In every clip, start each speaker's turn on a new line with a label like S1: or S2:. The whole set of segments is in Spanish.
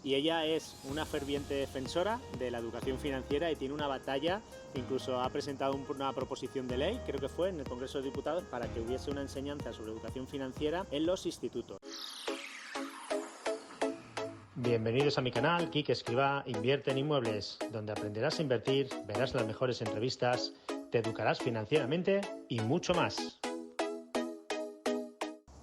S1: y ella es una ferviente defensora de la educación financiera y tiene una batalla, incluso ha presentado una proposición de ley, creo que fue en el Congreso de Diputados, para que hubiese una enseñanza sobre educación financiera en los institutos. Bienvenidos a mi canal, Quique Escribá Invierte en Inmuebles, donde aprenderás a invertir, verás las mejores entrevistas, te educarás financieramente y mucho más.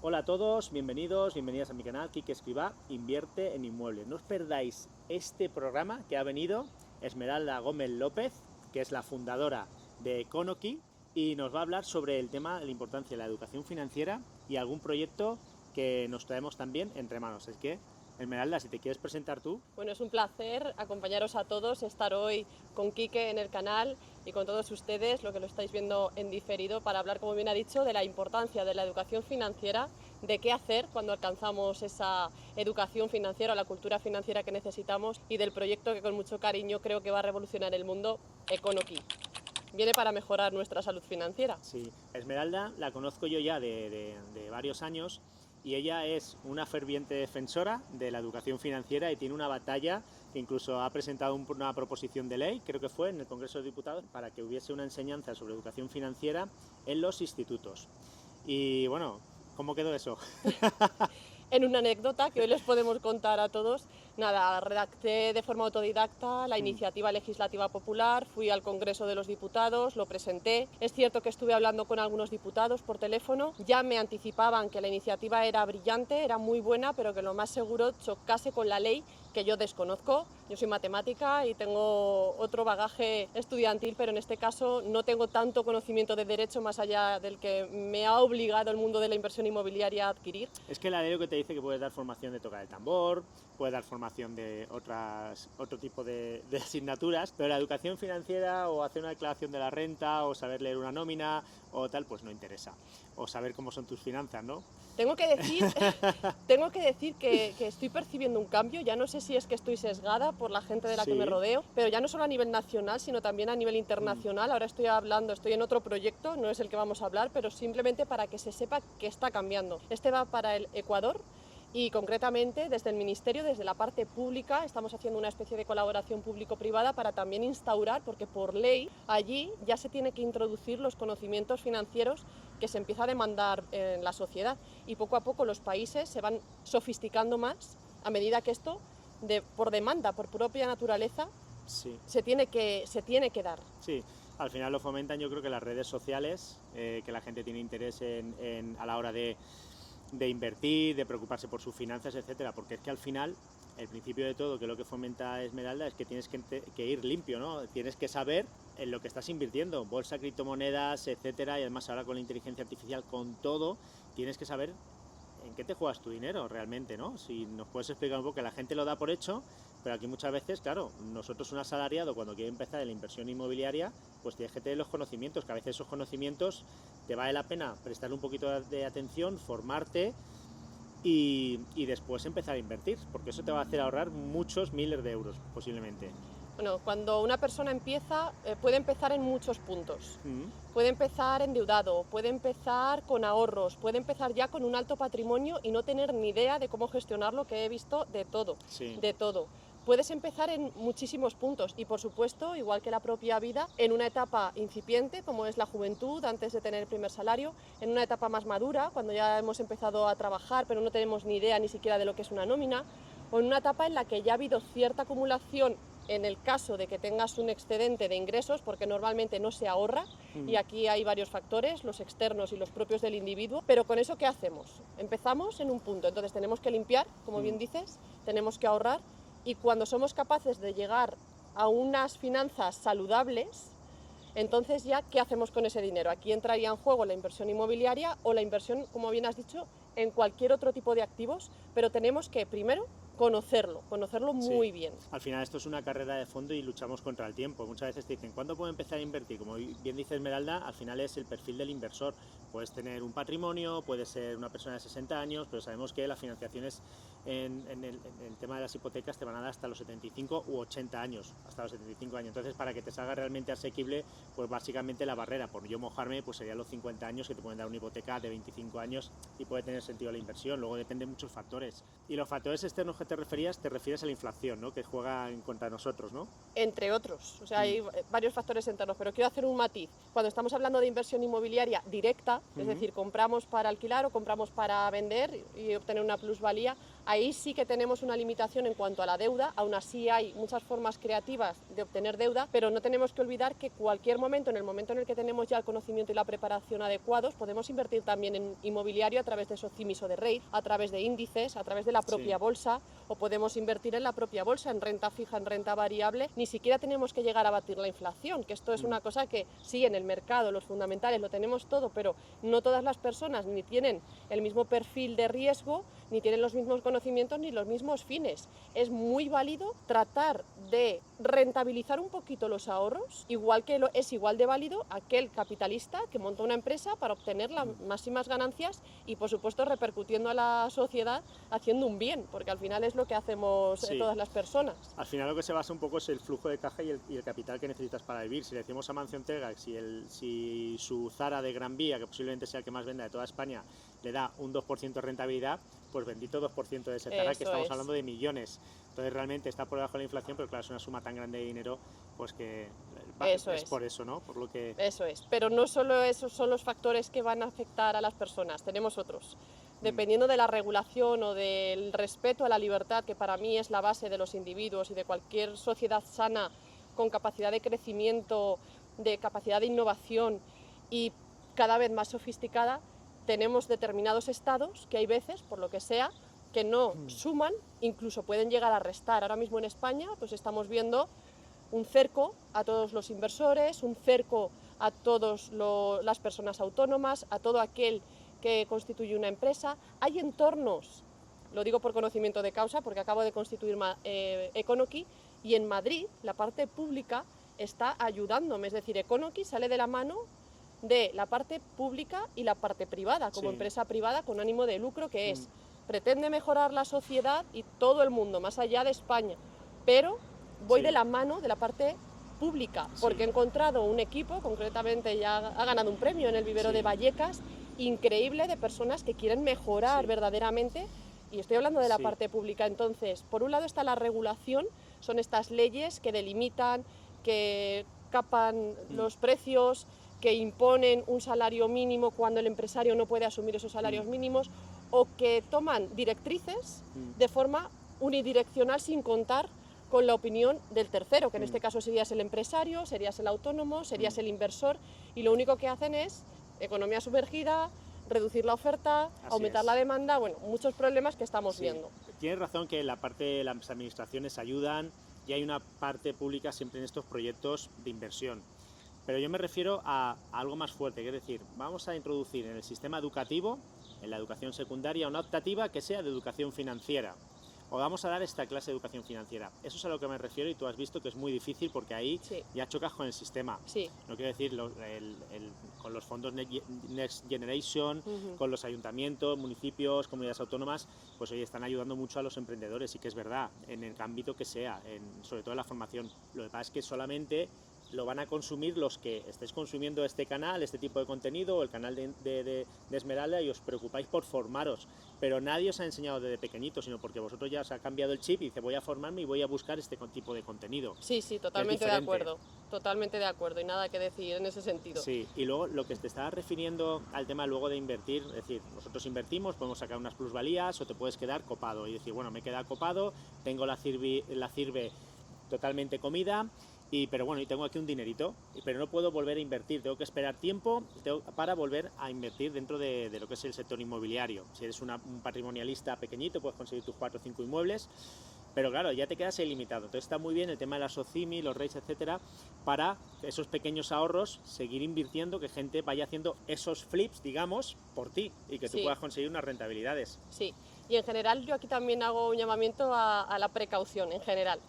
S1: Hola a todos, bienvenidas a mi canal, Quique Escribá Invierte en Inmuebles. No os perdáis este programa que ha venido Esmeralda Gómez López, que es la fundadora de Econoki, y nos va a hablar sobre el tema de la importancia de la educación financiera y algún proyecto que nos traemos también entre manos. Es que, Esmeralda, si te quieres presentar tú.
S2: Bueno, es un placer acompañaros a todos, estar hoy con Quique en el canal y con todos ustedes, lo que lo estáis viendo en diferido, para hablar, como bien ha dicho, de la importancia de la educación financiera, de qué hacer cuando alcanzamos esa educación financiera o la cultura financiera que necesitamos, y del proyecto que con mucho cariño creo que va a revolucionar el mundo, Econoki. Viene para mejorar nuestra salud financiera.
S1: Sí, Esmeralda la conozco yo ya de varios años, y ella es una ferviente defensora de la educación financiera y tiene una batalla que incluso ha presentado una proposición de ley, creo que fue en el Congreso de Diputados, para que hubiese una enseñanza sobre educación financiera en los institutos. Y bueno, ¿cómo quedó eso?
S2: En una anécdota que hoy les podemos contar a todos. Nada, redacté de forma autodidacta la iniciativa legislativa popular, fui al Congreso de los Diputados, lo presenté. Es cierto que estuve hablando con algunos diputados por teléfono, ya me anticipaban que la iniciativa era brillante, era muy buena, pero que lo más seguro chocase con la ley que yo desconozco. Yo soy matemática y tengo otro bagaje estudiantil, pero en este caso no tengo tanto conocimiento de derecho más allá del que me ha obligado el mundo de la inversión inmobiliaria a adquirir.
S1: Es que la ley lo que te dice que puedes dar formación de tocar el tambor, puedes dar formación de otro tipo de asignaturas, pero la educación financiera o hacer una declaración de la renta o saber leer una nómina o tal, pues no interesa. O saber cómo son tus finanzas, ¿no?
S2: Tengo que decir que estoy percibiendo un cambio. Ya no sé si es que estoy sesgada por la gente de la que me rodeo, pero ya no solo a nivel nacional, sino también a nivel internacional. Ahora estoy en otro proyecto, no es el que vamos a hablar, pero simplemente para que se sepa que está cambiando. Este va para el Ecuador. Y concretamente desde el Ministerio, desde la parte pública, estamos haciendo una especie de colaboración público-privada para también instaurar, porque por ley allí ya se tiene que introducir los conocimientos financieros que se empieza a demandar en la sociedad, y poco a poco los países se van sofisticando más a medida que esto, por demanda, por propia naturaleza,
S1: sí,
S2: se tiene que dar.
S1: Sí, al final lo fomentan, yo creo que las redes sociales, que la gente tiene interés a la hora de invertir, de preocuparse por sus finanzas, etcétera, porque es que al final el principio de todo, que es lo que fomenta Esmeralda, es que tienes que ir limpio, ¿no? Tienes que saber en lo que estás invirtiendo, bolsa, criptomonedas, etcétera, y además ahora con la inteligencia artificial, con todo, tienes que saber en qué te juegas tu dinero realmente, ¿no? Si nos puedes explicar un poco, que la gente lo da por hecho, pero aquí muchas veces, claro, nosotros un asalariado cuando quiere empezar en la inversión inmobiliaria, pues tienes que tener los conocimientos, que a veces esos conocimientos te vale la pena prestarle un poquito de atención, formarte y después empezar a invertir, porque eso te va a hacer ahorrar muchos miles de euros posiblemente.
S2: Bueno, cuando una persona empieza, puede empezar en muchos puntos. Puede empezar endeudado, puede empezar con ahorros, puede empezar ya con un alto patrimonio y no tener ni idea de cómo gestionarlo, que he visto de todo, de todo. Puedes empezar en muchísimos puntos y, por supuesto, igual que la propia vida, en una etapa incipiente, como es la juventud, antes de tener el primer salario, en una etapa más madura, cuando ya hemos empezado a trabajar, pero no tenemos ni idea ni siquiera de lo que es una nómina, o en una etapa en la que ya ha habido cierta acumulación en el caso de que tengas un excedente de ingresos, porque normalmente no se ahorra, y aquí hay varios factores, los externos y los propios del individuo, pero con eso, ¿qué hacemos? Empezamos en un punto, entonces tenemos que limpiar, como bien dices, tenemos que ahorrar, y cuando somos capaces de llegar a unas finanzas saludables, entonces ya, ¿qué hacemos con ese dinero? Aquí entraría en juego la inversión inmobiliaria o la inversión, como bien has dicho, en cualquier otro tipo de activos, pero tenemos que primero conocerlo muy bien.
S1: Al final esto es una carrera de fondo y luchamos contra el tiempo. Muchas veces te dicen, ¿cuándo puedo empezar a invertir? Como bien dice Esmeralda, al final es el perfil del inversor. Puedes tener un patrimonio, puedes ser una persona de 60 años, pero sabemos que la financiación es en el tema de las hipotecas te van a dar hasta los 75 u 80 años, hasta los 75 años. Entonces, para que te salga realmente asequible, pues básicamente la barrera, por yo mojarme, pues serían los 50 años que te pueden dar una hipoteca de 25 años y puede tener sentido la inversión. Luego depende de muchos factores. Y los factores externos que te refieres a la inflación, ¿no? Que juega en contra de nosotros, ¿no?
S2: Entre otros, o sea, hay varios factores internos, pero quiero hacer un matiz. Cuando estamos hablando de inversión inmobiliaria directa, es decir, compramos para alquilar o compramos para vender y obtener una plusvalía, ahí sí que tenemos una limitación en cuanto a la deuda. Aún así hay muchas formas creativas de obtener deuda, pero no tenemos que olvidar que cualquier momento, en el momento en el que tenemos ya el conocimiento y la preparación adecuados, podemos invertir también en inmobiliario a través de SOCIMIS o de REIT, a través de índices, a través de la propia bolsa, o podemos invertir en la propia bolsa, en renta fija, en renta variable. Ni siquiera tenemos que llegar a batir la inflación, que esto es una cosa que sí, en el mercado, los fundamentales, lo tenemos todo, pero no todas las personas ni tienen el mismo perfil de riesgo, ni tienen los mismos conocimientos, ni los mismos fines. Es muy válido tratar de rentabilizar un poquito los ahorros, igual que es igual de válido aquel capitalista que monta una empresa para obtener las máximas ganancias y, por supuesto, repercutiendo a la sociedad haciendo un bien, porque al final es lo que hacemos todas las personas.
S1: Al final lo que se basa un poco es el flujo de caja y el capital que necesitas para vivir. Si le decimos a Mancio Ortega, si su Zara de Gran Vía, que posiblemente sea el que más venda de toda España, le da un 2% de rentabilidad, pues bendito 2% de ese Zara, que estamos hablando de millones. Entonces realmente está por debajo de la inflación, pero claro, es una suma tan grande de dinero, pues que es por eso, ¿no? Por lo que...
S2: Eso es, pero no solo esos son los factores que van a afectar a las personas, tenemos otros. Dependiendo de la regulación o del respeto a la libertad, que para mí es la base de los individuos y de cualquier sociedad sana, con capacidad de crecimiento, de capacidad de innovación y cada vez más sofisticada, tenemos determinados estados que hay veces, por lo que sea, que no suman, incluso pueden llegar a restar. Ahora mismo en España pues estamos viendo un cerco a todos los inversores, un cerco a todas las personas autónomas, a todo aquel que constituye una empresa. Hay entornos, lo digo por conocimiento de causa, porque acabo de constituir Econoki, y en Madrid la parte pública está ayudándome, es decir, Econoki sale de la mano de la parte pública y la parte privada, como empresa privada con ánimo de lucro que es. Pretende mejorar la sociedad y todo el mundo, más allá de España, pero voy de la mano de la parte pública, porque he encontrado un equipo, concretamente ya ha ganado un premio en el vivero de Vallecas, increíble, de personas que quieren mejorar verdaderamente, y estoy hablando de la parte pública. Entonces, por un lado está la regulación, son estas leyes que delimitan, que capan los precios, que imponen un salario mínimo cuando el empresario no puede asumir esos salarios mínimos, o que toman directrices de forma unidireccional sin contar con la opinión del tercero, que en este caso serías el empresario, serías el autónomo, serías el inversor, y lo único que hacen es economía sumergida, reducir la oferta, aumentar la demanda, bueno, muchos problemas que estamos viendo.
S1: Tienes razón que la parte de las administraciones ayudan y hay una parte pública siempre en estos proyectos de inversión. Pero yo me refiero a algo más fuerte, que es decir, vamos a introducir en el sistema educativo, en la educación secundaria, una optativa que sea de educación financiera. O vamos a dar esta clase de educación financiera. Eso es a lo que me refiero y tú has visto que es muy difícil porque ahí ya chocas con el sistema. No quiero decir con los fondos Next Generation, con los ayuntamientos, municipios, comunidades autónomas, pues hoy están ayudando mucho a los emprendedores, y que es verdad, en el ámbito que sea, sobre todo en la formación. Lo que pasa es que solamente lo van a consumir los que estéis consumiendo este canal, este tipo de contenido, o el canal de Esmeralda, y os preocupáis por formaros. Pero nadie os ha enseñado desde pequeñito, sino porque vosotros ya os ha cambiado el chip y dice voy a formarme y voy a buscar este tipo de contenido.
S2: Sí, totalmente de acuerdo, y nada que decir en ese sentido.
S1: Sí, y luego lo que te estaba refiriendo al tema luego de invertir, es decir, nosotros invertimos, podemos sacar unas plusvalías o te puedes quedar copado y decir, bueno, me he quedado copado, tengo la CIRBE totalmente comida, pero bueno, y tengo aquí un dinerito, pero no puedo volver a invertir, tengo que esperar tiempo para volver a invertir dentro de lo que es el sector inmobiliario. Si eres un patrimonialista pequeñito, puedes conseguir tus 4 o 5 inmuebles, pero claro, ya te quedas ilimitado. Entonces está muy bien el tema de la SOCIMI, los REITs, etcétera, para esos pequeños ahorros seguir invirtiendo, que gente vaya haciendo esos flips, digamos, por ti, y que tú puedas conseguir unas rentabilidades.
S2: Sí, y en general yo aquí también hago un llamamiento a la precaución en general.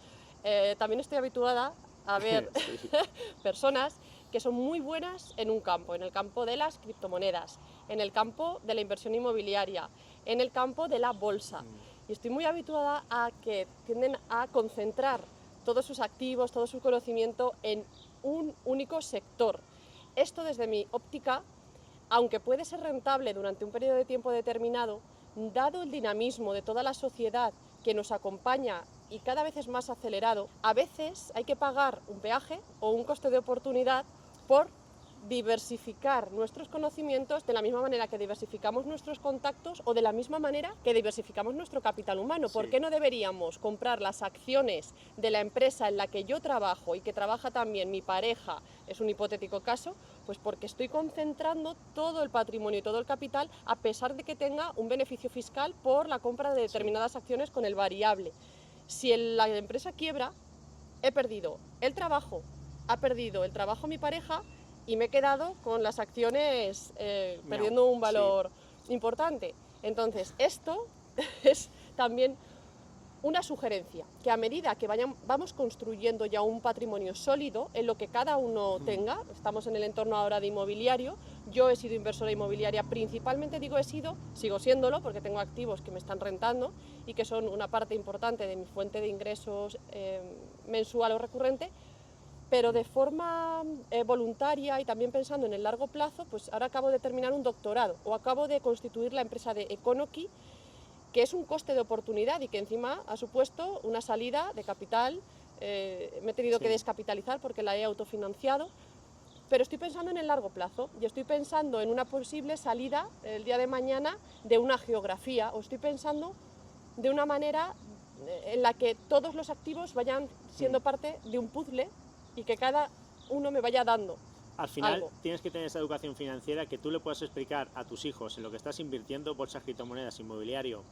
S2: También estoy habituada a ver personas que son muy buenas en un campo, en el campo de las criptomonedas, en el campo de la inversión inmobiliaria, en el campo de la bolsa, y estoy muy habituada a que tienden a concentrar todos sus activos, todo su conocimiento en un único sector. Esto, desde mi óptica, aunque puede ser rentable durante un periodo de tiempo determinado, dado el dinamismo de toda la sociedad que nos acompaña y cada vez es más acelerado, a veces hay que pagar un peaje o un coste de oportunidad por diversificar nuestros conocimientos de la misma manera que diversificamos nuestros contactos o de la misma manera que diversificamos nuestro capital humano. ¿Por qué no deberíamos comprar las acciones de la empresa en la que yo trabajo y que trabaja también mi pareja? Es un hipotético caso, pues porque estoy concentrando todo el patrimonio y todo el capital a pesar de que tenga un beneficio fiscal por la compra de determinadas acciones con el variable. Si la empresa quiebra, he perdido el trabajo, ha perdido el trabajo mi pareja y me he quedado con las acciones perdiendo un valor importante. Entonces, esto es también una sugerencia, que a medida que vamos construyendo ya un patrimonio sólido en lo que cada uno tenga, estamos en el entorno ahora de inmobiliario, yo he sido inversora inmobiliaria principalmente, sigo siéndolo porque tengo activos que me están rentando y que son una parte importante de mi fuente de ingresos mensual o recurrente, pero de forma voluntaria y también pensando en el largo plazo, pues ahora acabo de terminar un doctorado o acabo de constituir la empresa de Econoki, que es un coste de oportunidad y que encima ha supuesto una salida de capital. Me he tenido que descapitalizar porque la he autofinanciado, pero estoy pensando en el largo plazo y estoy pensando en una posible salida el día de mañana de una geografía, o estoy pensando de una manera en la que todos los activos vayan siendo parte de un puzzle y que cada uno me vaya dando.
S1: Al final
S2: algo.
S1: Tienes que tener esa educación financiera que tú le puedas explicar a tus hijos en lo que estás invirtiendo, bolsas, criptomonedas, inmobiliario,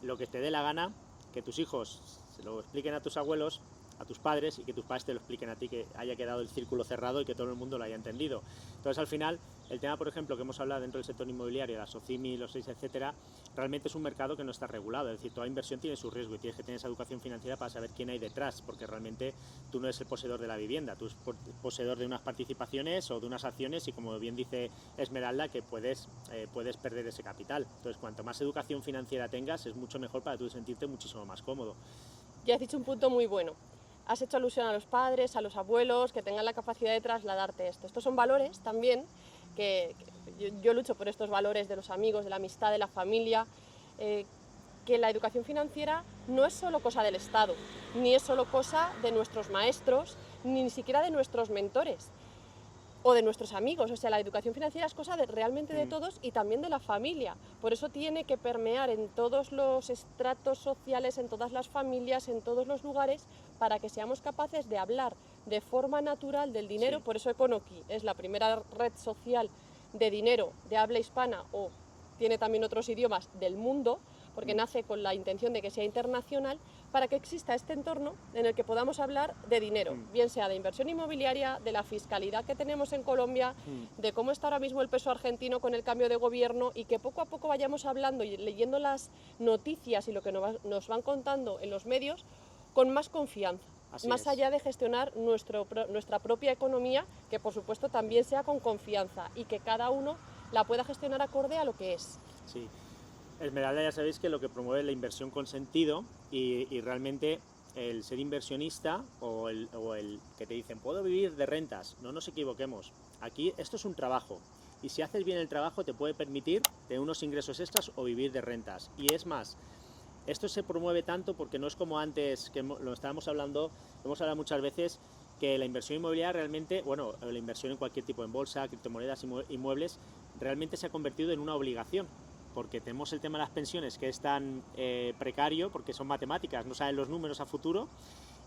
S1: lo que te dé la gana, que tus hijos se lo expliquen a tus abuelos, a tus padres, y que tus padres te lo expliquen a ti, que haya quedado el círculo cerrado y que todo el mundo lo haya entendido. Entonces, al final, el tema, por ejemplo, que hemos hablado dentro del sector inmobiliario, la SOCIMI, los SEIS, etcétera, realmente es un mercado que no está regulado. Es decir, toda inversión tiene su riesgo y tienes que tener esa educación financiera para saber quién hay detrás, porque realmente tú no eres el poseedor de la vivienda, tú eres poseedor de unas participaciones o de unas acciones, y como bien dice Esmeralda, que puedes perder ese capital. Entonces, cuanto más educación financiera tengas, es mucho mejor para tú sentirte muchísimo más cómodo.
S2: Ya has dicho un punto muy bueno. Has hecho alusión a los padres, a los abuelos, que tengan la capacidad de trasladarte esto. Estos son valores también que yo lucho por estos valores de los amigos, de la amistad, de la familia, que la educación financiera no es solo cosa del Estado, ni es solo cosa de nuestros maestros, ni siquiera de nuestros mentores o de nuestros amigos. O sea, la educación financiera es cosa realmente de todos y también de la familia. Por eso tiene que permear en todos los estratos sociales, en todas las familias, en todos los lugares, para que seamos capaces de hablar de forma natural del dinero. Por eso Econoki es la primera red social de dinero de habla hispana, o tiene también otros idiomas, del mundo, porque nace con la intención de que sea internacional, para que exista este entorno en el que podamos hablar de dinero, bien sea de inversión inmobiliaria, de la fiscalidad que tenemos en Colombia, de cómo está ahora mismo el peso argentino con el cambio de gobierno, y que poco a poco vayamos hablando y leyendo las noticias y lo que nos van contando en los medios con más confianza. Más allá de gestionar nuestra propia economía, que por supuesto también sea con confianza y que cada uno la pueda gestionar acorde a lo que es.
S1: Sí. Esmeralda, ya sabéis que lo que promueve es la inversión con sentido, y realmente el ser inversionista o el que te dicen puedo vivir de rentas, no nos equivoquemos. Aquí esto es un trabajo, y si haces bien el trabajo te puede permitir tener unos ingresos extras o vivir de rentas. Y es más, esto se promueve tanto porque no es como antes, que lo estábamos hablando, hemos hablado muchas veces, que la inversión inmobiliaria realmente, bueno, la inversión en cualquier tipo, en bolsa, criptomonedas, inmuebles, realmente se ha convertido en una obligación, porque tenemos el tema de las pensiones, que es tan precario, porque son matemáticas, no saben los números a futuro,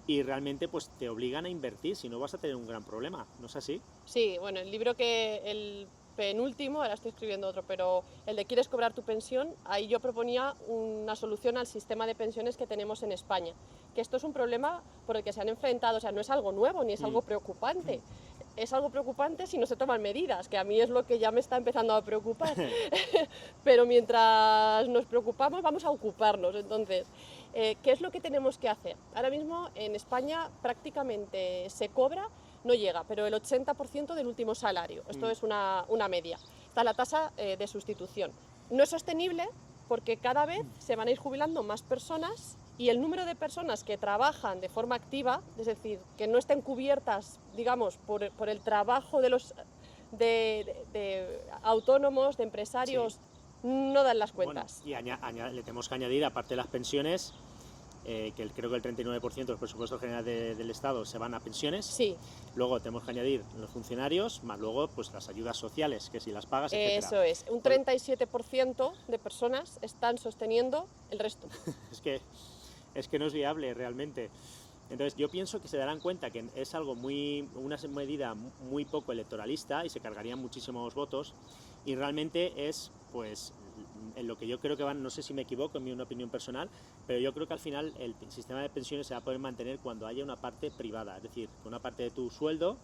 S1: y realmente pues te obligan a invertir, si no vas a tener un gran problema, ¿no es así?
S2: Sí, bueno, el penúltimo, ahora estoy escribiendo otro, pero el de ¿quieres cobrar tu pensión? Ahí yo proponía una solución al sistema de pensiones que tenemos en España, que esto es un problema por el que se han enfrentado, o sea, no es algo nuevo ni es algo preocupante. Es algo preocupante si no se toman medidas, que a mí es lo que ya me está empezando a preocupar. Pero mientras nos preocupamos, vamos a ocuparnos. Entonces, ¿qué es lo que tenemos que hacer? Ahora mismo en España prácticamente se cobra, no llega, pero el 80% del último salario. Esto es una media. Está la tasa de sustitución. No es sostenible porque cada vez se van a ir jubilando más personas y el número de personas que trabajan de forma activa, es decir, que no estén cubiertas, digamos, por el trabajo de los de autónomos, de empresarios, no dan las cuentas.
S1: Bueno, y le tenemos que añadir, aparte de las pensiones, que creo que el 39% del presupuesto general del Estado se van a pensiones.
S2: Sí.
S1: Luego tenemos que añadir los funcionarios, más luego pues las ayudas sociales, que si las pagas, etcétera.
S2: Eso es, un 37% de personas están sosteniendo el resto.
S1: es que no es viable realmente. Entonces yo pienso que se darán cuenta que es algo una medida muy poco electoralista y se cargarían muchísimos votos, y realmente es, pues, en lo que yo creo que van, no sé si me equivoco en mi opinión personal, pero yo creo que al final el sistema de pensiones se va a poder mantener cuando haya una parte privada, es decir, que una parte de tu sueldo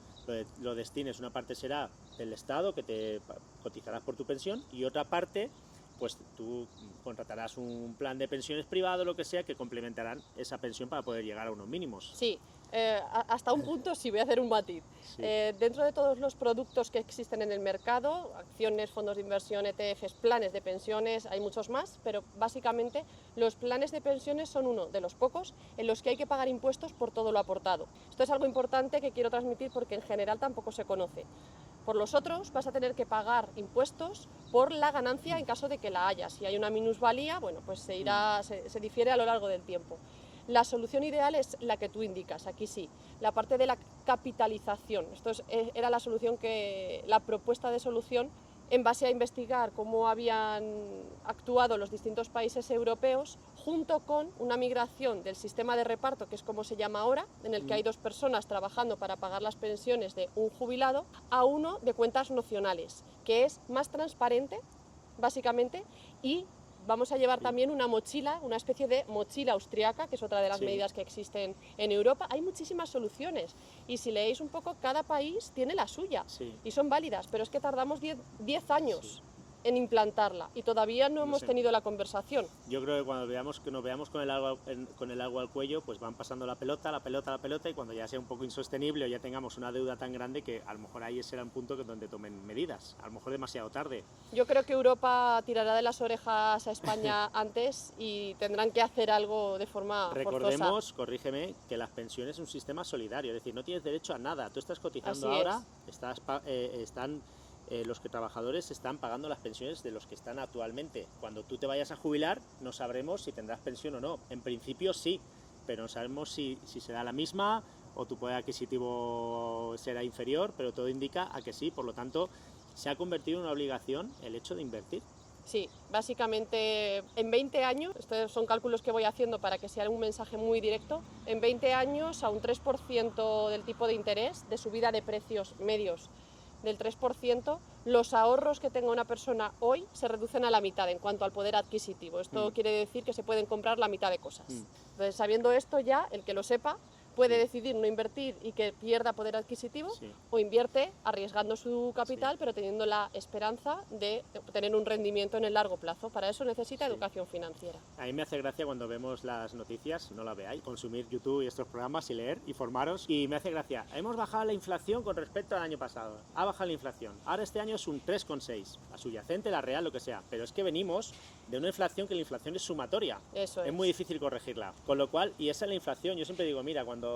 S1: lo destines, una parte será del Estado, que te cotizarás por tu pensión, y otra parte pues tú contratarás un plan de pensiones privado, lo que sea, que complementarán esa pensión para poder llegar a unos mínimos.
S2: Sí, hasta un punto sí voy a hacer un matiz. Sí. Dentro de todos los productos que existen en el mercado, acciones, fondos de inversión, ETFs, planes de pensiones, hay muchos más, pero básicamente los planes de pensiones son uno de los pocos en los que hay que pagar impuestos por todo lo aportado. Esto es algo importante que quiero transmitir porque en general tampoco se conoce. Por los otros vas a tener que pagar impuestos por la ganancia en caso de que la haya. Si hay una minusvalía, bueno, pues se difiere a lo largo del tiempo. La solución ideal es la que tú indicas, aquí sí, la parte de la capitalización. Esto era la propuesta de solución en base a investigar cómo habían actuado los distintos países europeos, junto con una migración del sistema de reparto, que es como se llama ahora, en el que hay dos personas trabajando para pagar las pensiones de un jubilado, a uno de cuentas nacionales, que es más transparente, básicamente, y vamos a llevar también una mochila, una especie de mochila austriaca, que es otra de las medidas que existen en Europa. Hay muchísimas soluciones y si leéis un poco, cada país tiene la suya y son válidas, pero es que tardamos 10 años en implantarla y todavía no hemos tenido la conversación.
S1: Yo creo que cuando nos veamos con el agua al cuello, pues van pasando la pelota y cuando ya sea un poco insostenible o ya tengamos una deuda tan grande, que a lo mejor ahí será un punto donde tomen medidas, a lo mejor demasiado tarde.
S2: Yo creo que Europa tirará de las orejas a España antes y tendrán que hacer algo de forma
S1: Recordemos,
S2: forzosa.
S1: Corrígeme, que las pensiones es un sistema solidario, es decir, no tienes derecho a nada, tú estás cotizando ahora, los trabajadores están pagando las pensiones de los que están actualmente. Cuando tú te vayas a jubilar, no sabremos si tendrás pensión o no. En principio sí, pero no sabemos si será la misma o tu poder adquisitivo será inferior, pero todo indica a que sí. Por lo tanto, se ha convertido en una obligación el hecho de invertir.
S2: Sí, básicamente en 20 años, estos son cálculos que voy haciendo para que sea un mensaje muy directo, en 20 años a un 3% del tipo de interés, de subida de precios medios del 3%, los ahorros que tenga una persona hoy se reducen a la mitad en cuanto al poder adquisitivo. Esto quiere decir que se pueden comprar la mitad de cosas. Entonces, sabiendo esto ya, el que lo sepa puede decidir no invertir y que pierda poder adquisitivo, o invierte arriesgando su capital, pero teniendo la esperanza de obtener un rendimiento en el largo plazo. Para eso necesita educación financiera.
S1: A mí me hace gracia cuando vemos las noticias, no la veáis, consumir YouTube y estos programas y leer y formaros, y me hace gracia. Hemos bajado la inflación con respecto al año pasado. Ha bajado la inflación. Ahora este año es un 3,6. La subyacente, la real, lo que sea. Pero es que venimos de una inflación que la inflación es sumatoria.
S2: Eso es.
S1: Es muy difícil corregirla. Con lo cual, y esa es la inflación. Yo siempre digo, mira, cuando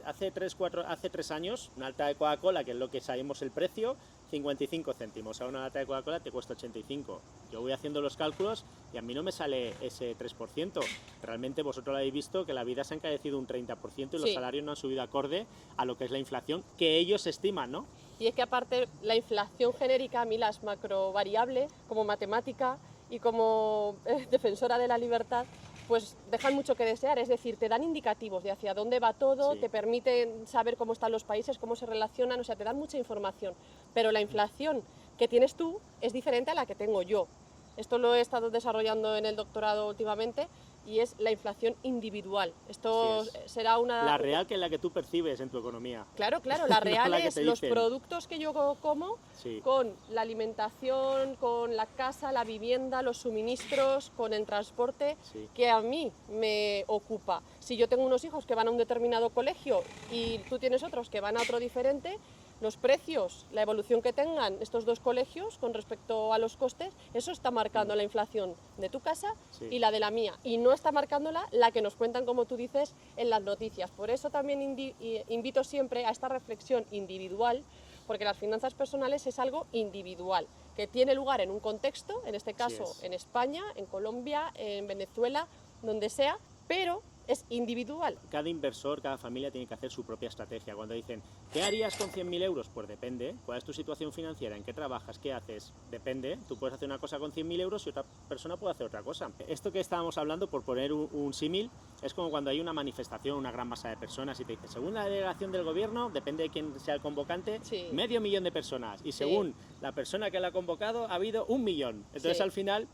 S1: hace 3 años, una lata de Coca-Cola, que es lo que sabemos el precio, 55 céntimos. Ahora una lata de Coca-Cola te cuesta 85. Yo voy haciendo los cálculos y a mí no me sale ese 3%. Realmente vosotros lo habéis visto, que la vida se ha encarecido un 30% y los salarios no han subido acorde a lo que es la inflación que ellos estiman, ¿no?
S2: Y es que aparte la inflación genérica, a mí las macrovariables, como matemática y como defensora de la libertad, pues dejan mucho que desear, es decir, te dan indicativos de hacia dónde va todo, te permiten saber cómo están los países, cómo se relacionan, o sea, te dan mucha información, pero la inflación que tienes tú es diferente a la que tengo yo. Esto lo he estado desarrollando en el doctorado últimamente y es la inflación individual. Esto será una...
S1: La real, que es la que tú percibes en tu economía.
S2: Claro, la real es los productos que yo como, con la alimentación, con la casa, la vivienda, los suministros, con el transporte, que a mí me ocupa. Si yo tengo unos hijos que van a un determinado colegio y tú tienes otros que van a otro diferente, Los precios, la evolución que tengan estos dos colegios con respecto a los costes, eso está marcando la inflación de tu casa y la de la mía. Y no está marcándola la que nos cuentan, como tú dices, en las noticias. Por eso también invito siempre a esta reflexión individual, porque las finanzas personales es algo individual, que tiene lugar en un contexto, en este caso en España, en Colombia, en Venezuela, donde sea, pero es individual.
S1: Cada inversor, cada familia tiene que hacer su propia estrategia. Cuando dicen, ¿qué harías con 100.000 euros? Pues depende. ¿Cuál es tu situación financiera? ¿En qué trabajas? ¿Qué haces? Depende. Tú puedes hacer una cosa con 100.000 euros y otra persona puede hacer otra cosa. Esto que estábamos hablando, por poner un símil, es como cuando hay una manifestación, una gran masa de personas y te dice, según la delegación del gobierno, depende de quién sea el convocante, 500.000 de personas. Y según la persona que la ha convocado, ha habido 1.000.000. Entonces al final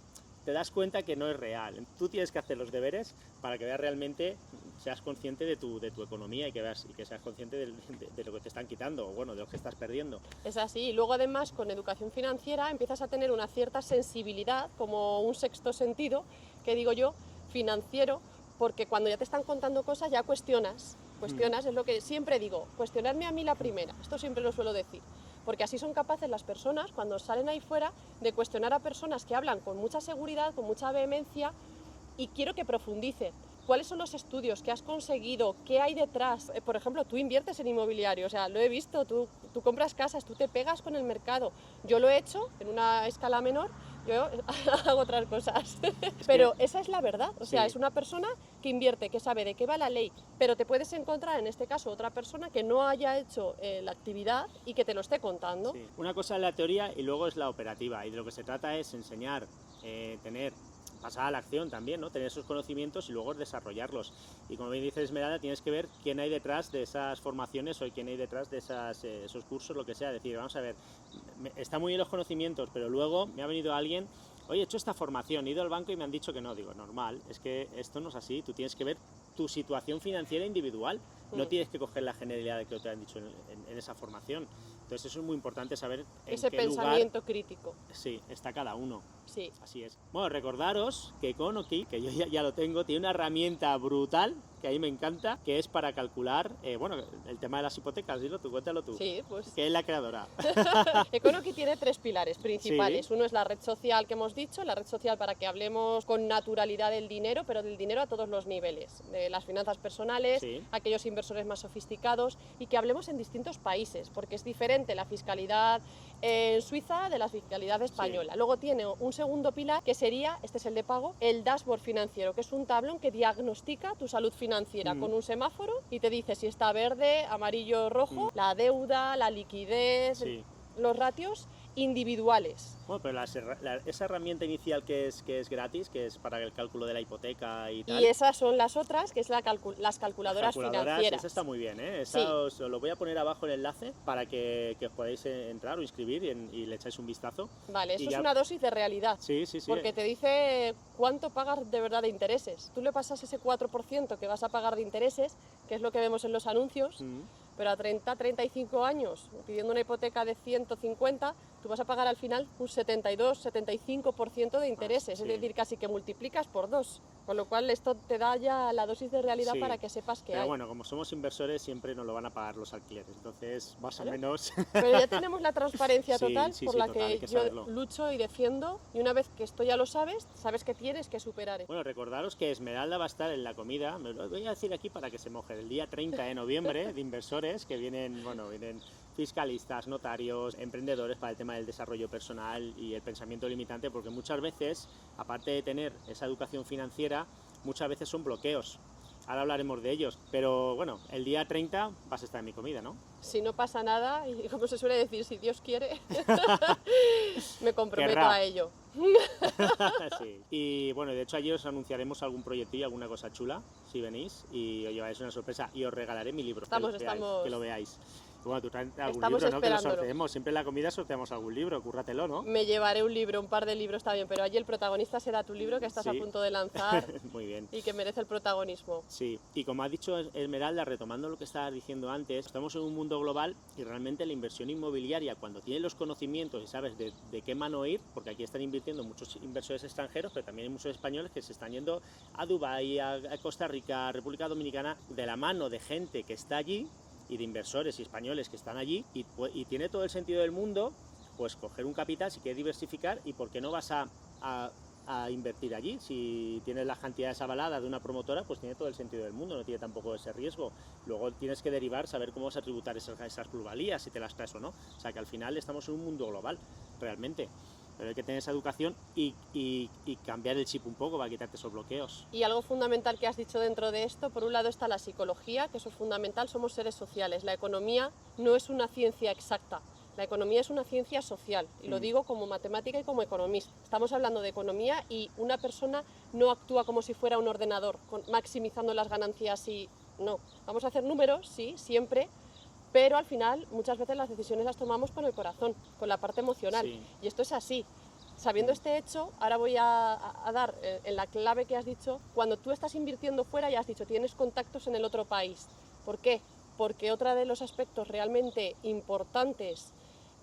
S1: te das cuenta que no es real. Tú tienes que hacer los deberes para que veas realmente, seas consciente de tu economía y que seas consciente de lo que te están quitando, o bueno, de lo que estás perdiendo.
S2: Es así. Y luego además con educación financiera empiezas a tener una cierta sensibilidad, como un sexto sentido, que digo yo, financiero, porque cuando ya te están contando cosas ya cuestionas, es lo que siempre digo, cuestionarme a mí la primera, esto siempre lo suelo decir. Porque así son capaces las personas, cuando salen ahí fuera, de cuestionar a personas que hablan con mucha seguridad, con mucha vehemencia, y quiero que profundicen. ¿Cuáles son los estudios que has conseguido? ¿Qué hay detrás? Por ejemplo, tú inviertes en inmobiliario, o sea, lo he visto, tú compras casas, tú te pegas con el mercado. Yo lo he hecho en una escala menor, yo hago otras cosas. Pero esa es la verdad, o sea, es una persona que invierte, que sabe de qué va la ley, pero te puedes encontrar en este caso otra persona que no haya hecho la actividad y que te lo esté contando.
S1: Sí. Una cosa es la teoría y luego es la operativa, y de lo que se trata es enseñar, pasar a la acción también, ¿no? Tener esos conocimientos y luego desarrollarlos. Y como bien dice Esmeralda, tienes que ver quién hay detrás de esas formaciones o quién hay detrás de esos cursos, lo que sea. Es decir, vamos a ver, está muy bien los conocimientos, pero luego me ha venido alguien, oye, he hecho esta formación, he ido al banco y me han dicho que no. Digo, normal, es que esto no es así, tú tienes que ver tu situación financiera individual, no tienes que coger la generalidad de que te han dicho en esa formación. Entonces eso es muy importante saber en
S2: ese
S1: qué
S2: pensamiento
S1: lugar,
S2: crítico.
S1: Sí, está cada uno.
S2: Sí.
S1: Así es. Bueno, recordaros que Econoki, que yo ya lo tengo, tiene una herramienta brutal, que a mí me encanta, que es para calcular, el tema de las hipotecas, cuéntalo tú.
S2: Sí, pues...
S1: Que es la creadora.
S2: Econoki tiene 3 pilares principales. Uno es la red social que hemos dicho, la red social para que hablemos con naturalidad del dinero, pero del dinero a todos los niveles, de las finanzas personales, aquellos inversores más sofisticados, y que hablemos en distintos países, porque es diferente la fiscalidad en Suiza de la fiscalidad española. Luego tiene un segundo pilar que sería, este es el de pago, el dashboard financiero, que es un tablón que diagnostica tu salud financiera con un semáforo y te dice si está verde, amarillo, rojo, la deuda, la liquidez, los ratios individuales.
S1: Bueno, pero esa herramienta inicial que es gratis, que es para el cálculo de la hipoteca y tal.
S2: Y esas son las otras, que es las calculadoras financieras.
S1: Esa está muy bien, ¿eh? Os lo voy a poner abajo el enlace para que os podáis entrar o inscribir y le echáis un vistazo.
S2: Vale, eso es una dosis de realidad.
S1: Sí.
S2: Porque te dice cuánto pagas de verdad de intereses. Tú le pasas ese 4% que vas a pagar de intereses, que es lo que vemos en los anuncios, pero a 30, 35 años, pidiendo una hipoteca de 150, tú vas a pagar al final un 72, 75% de intereses, es decir, casi que multiplicas por 2, con lo cual esto te da ya la dosis de realidad para que sepas que hay.
S1: Pero bueno, como somos inversores siempre nos lo van a pagar los alquileres, entonces más o menos...
S2: Pero ya tenemos la transparencia total por la que yo
S1: saberlo.
S2: Lucho y defiendo, y una vez que esto ya lo sabes que tienes que superar.
S1: Bueno, recordaros que Esmeralda va a estar en la comida, me lo voy a decir aquí para que se moje, el día 30 de noviembre, de inversores que vienen fiscalistas, notarios, emprendedores para el tema del desarrollo personal y el pensamiento limitante, porque muchas veces, aparte de tener esa educación financiera, muchas veces son bloqueos. Ahora hablaremos de ellos, pero bueno, el día 30 vas a estar en mi comida, ¿no?
S2: Si no pasa nada, y como se suele decir, si Dios quiere, me comprometo
S1: Querrá.
S2: a ello.
S1: Sí. Y bueno, de hecho allí os anunciaremos algún proyectillo, alguna cosa chula, si venís, y os lleváis una sorpresa y os regalaré mi libro, que lo veáis. Bueno, tú traes algún libro, ¿no? Que lo sorteemos. Siempre en la comida sorteamos algún libro, cúrratelo, ¿no?
S2: Me llevaré un libro, un par de libros está bien, pero allí el protagonista será tu libro que estás a punto de lanzar.
S1: Muy bien.
S2: Y que merece el protagonismo.
S1: Sí, y como ha dicho Esmeralda, retomando lo que estabas diciendo antes, estamos en un mundo global y realmente la inversión inmobiliaria, cuando tienes los conocimientos y sabes de qué mano ir, porque aquí están invirtiendo muchos inversores extranjeros, pero también hay muchos españoles que se están yendo a Dubái, a Costa Rica, a República Dominicana, de la mano de gente que está allí y de inversores y españoles que están allí y tiene todo el sentido del mundo pues coger un capital si quieres diversificar y por qué no vas a invertir allí. Si tienes las cantidades avaladas de una promotora, pues tiene todo el sentido del mundo, no tiene tampoco ese riesgo. Luego tienes que derivar, saber cómo vas a tributar esas plusvalías, si te las traes o no. O sea que al final estamos en un mundo global, realmente. Pero hay que tener esa educación y cambiar el chip un poco para quitarte esos bloqueos.
S2: Y algo fundamental que has dicho dentro de esto, por un lado está la psicología, que eso es fundamental, somos seres sociales. La economía no es una ciencia exacta. La economía es una ciencia social, y lo digo como matemática y como economista. Estamos hablando de economía y una persona no actúa como si fuera un ordenador, maximizando las ganancias y no. Vamos a hacer números, sí, siempre, pero al final muchas veces las decisiones las tomamos con el corazón, con la parte emocional. Sí. Y esto es así. Sabiendo este hecho, ahora voy a dar en la clave que has dicho, cuando tú estás invirtiendo fuera, ya has dicho, tienes contactos en el otro país. ¿Por qué? Porque otro de los aspectos realmente importantes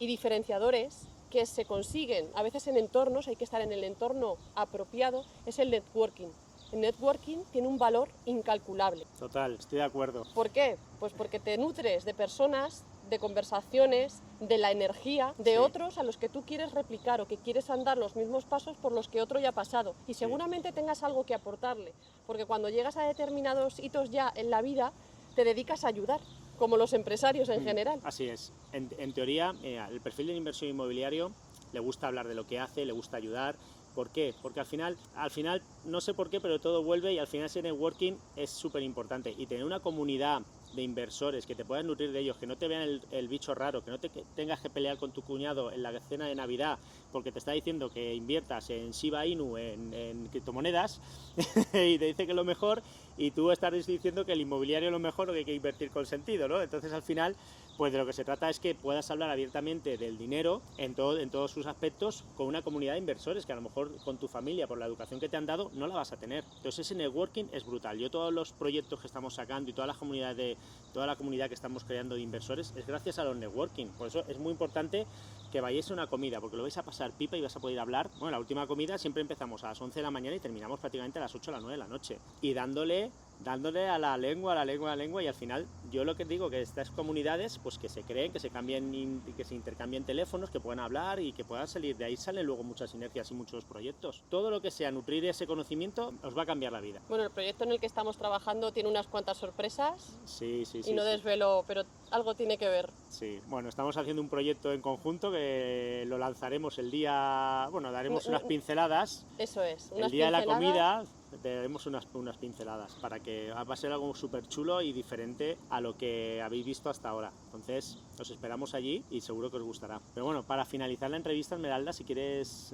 S2: y diferenciadores que se consiguen a veces en entornos, hay que estar en el entorno apropiado, es el networking. El networking tiene un valor incalculable.
S1: Total, estoy de acuerdo.
S2: ¿Por qué? Pues porque te nutres de personas, de conversaciones, de la energía de otros a los que tú quieres replicar o que quieres andar los mismos pasos por los que otro ya ha pasado. Y seguramente tengas algo que aportarle, porque cuando llegas a determinados hitos ya en la vida, te dedicas a ayudar, como los empresarios en general.
S1: Así es. En teoría, el perfil del inversor inmobiliario le gusta hablar de lo que hace, le gusta ayudar. ¿Por qué? Porque al final, no sé por qué, pero todo vuelve y al final ese networking es súper importante. Y tener una comunidad de inversores que te puedas nutrir de ellos, que no te vean el bicho raro, que no te tengas que pelear con tu cuñado en la cena de Navidad porque te está diciendo que inviertas en Shiba Inu, en criptomonedas, y te dice que es lo mejor, y tú estás diciendo que el inmobiliario es lo mejor o que hay que invertir con sentido, ¿no? Entonces al final, pues de lo que se trata es que puedas hablar abiertamente del dinero en todos sus aspectos con una comunidad de inversores que a lo mejor con tu familia, por la educación que te han dado, no la vas a tener. Entonces ese networking es brutal. Yo todos los proyectos que estamos sacando y toda la comunidad que estamos creando de inversores es gracias a los networking. Por eso es muy importante que vayáis a una comida, porque lo vais a pasar pipa y vas a poder hablar. Bueno, la última comida siempre empezamos a las 11 de la mañana y terminamos prácticamente a las 8 o las 9 de la noche. Y dándole a la lengua, y al final yo lo que digo que estas comunidades pues que se creen, que se cambien, que se intercambien teléfonos, que puedan hablar y que puedan salir de ahí, salen luego muchas sinergias y muchos proyectos. Todo lo que sea nutrir ese conocimiento os va a cambiar la vida.
S2: Bueno, el proyecto en el que estamos trabajando tiene unas cuantas sorpresas.
S1: Sí.
S2: Y no desvelo, pero algo tiene que ver.
S1: Sí, bueno, estamos haciendo un proyecto en conjunto que lo lanzaremos el día, bueno, daremos unas pinceladas.
S2: Eso es,
S1: el día de la comida daremos unas pinceladas para que va a ser algo súper chulo y diferente a lo que habéis visto hasta ahora. Entonces, os esperamos allí y seguro que os gustará. Pero bueno, para finalizar la entrevista, Esmeralda, si quieres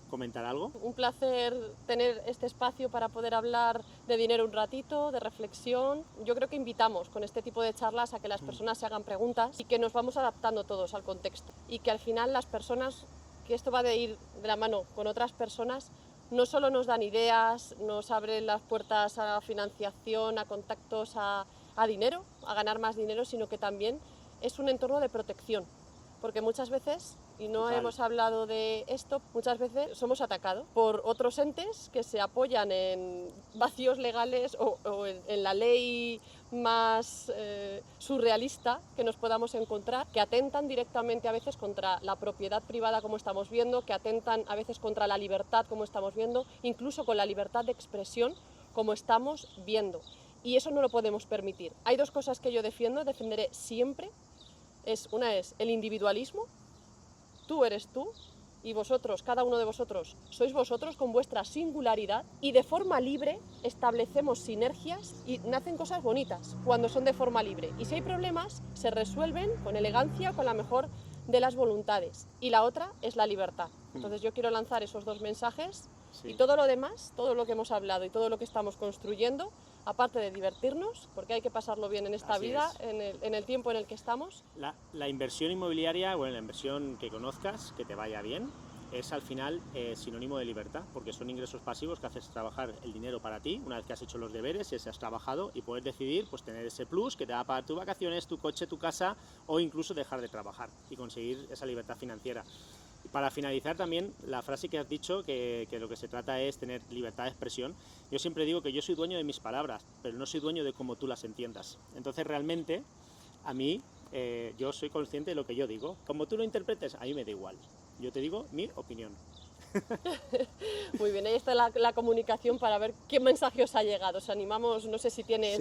S1: comentar algo.
S2: Un placer tener este espacio para poder hablar de dinero un ratito, de reflexión. Yo creo que invitamos con este tipo de charlas a que las personas se hagan preguntas y que nos vamos adaptando todos al contexto. Y que al final las personas, que esto va de ir de la mano con otras personas, no solo nos dan ideas, nos abren las puertas a financiación, a contactos, a dinero, a ganar más dinero, sino que también es un entorno de protección. Porque muchas veces, y no hemos hablado de esto, muchas veces somos atacados por otros entes que se apoyan en vacíos legales o en la ley más surrealista que nos podamos encontrar, que atentan directamente a veces contra la propiedad privada como estamos viendo, que atentan a veces contra la libertad como estamos viendo, incluso con la libertad de expresión como estamos viendo. Y eso no lo podemos permitir. Hay dos cosas que yo defenderé siempre. Una es el individualismo, tú eres tú y vosotros, cada uno de vosotros, sois vosotros con vuestra singularidad y de forma libre establecemos sinergias y nacen cosas bonitas cuando son de forma libre. Y si hay problemas, se resuelven con elegancia, con la mejor de las voluntades. Y la otra es la libertad. Entonces yo quiero lanzar esos dos mensajes y todo lo demás, todo lo que hemos hablado y todo lo que estamos construyendo, aparte de divertirnos, porque hay que pasarlo bien en esta vida, en el tiempo en el que estamos.
S1: La inversión inmobiliaria, bueno, la inversión que conozcas, que te vaya bien, es al final sinónimo de libertad, porque son ingresos pasivos que haces trabajar el dinero para ti, una vez que has hecho los deberes y has trabajado, y puedes decidir pues tener ese plus que te va a pagar tus vacaciones, tu coche, tu casa, o incluso dejar de trabajar y conseguir esa libertad financiera. Para finalizar también, la frase que has dicho, que lo que se trata es tener libertad de expresión. Yo siempre digo que yo soy dueño de mis palabras, pero no soy dueño de cómo tú las entiendas. Entonces realmente A mí, yo soy consciente de lo que yo digo. Como tú lo interpretes, a mí me da igual. Yo te digo mi opinión.
S2: Muy bien, ahí está la comunicación para ver qué mensaje os ha llegado. Os animamos, no sé si tienen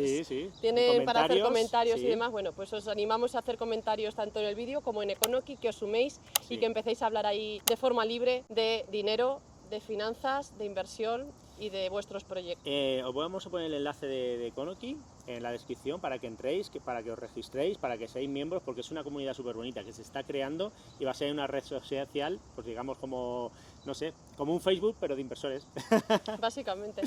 S2: para hacer comentarios y demás. Bueno, pues os animamos a hacer comentarios tanto en el vídeo como en Econoki, que os suméis y que empecéis a hablar ahí de forma libre de dinero, de finanzas, de inversión y de vuestros proyectos.
S1: Os vamos a poner el enlace de Econoki en la descripción para que entréis, para que os registréis, para que seáis miembros, porque es una comunidad súper bonita que se está creando y va a ser una red social, pues digamos como, no sé, como un Facebook, pero de inversores.
S2: Básicamente.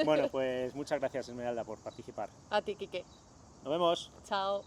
S1: Bueno, pues muchas gracias, Esmeralda, por participar.
S2: A ti, Quique.
S1: Nos vemos.
S2: Chao.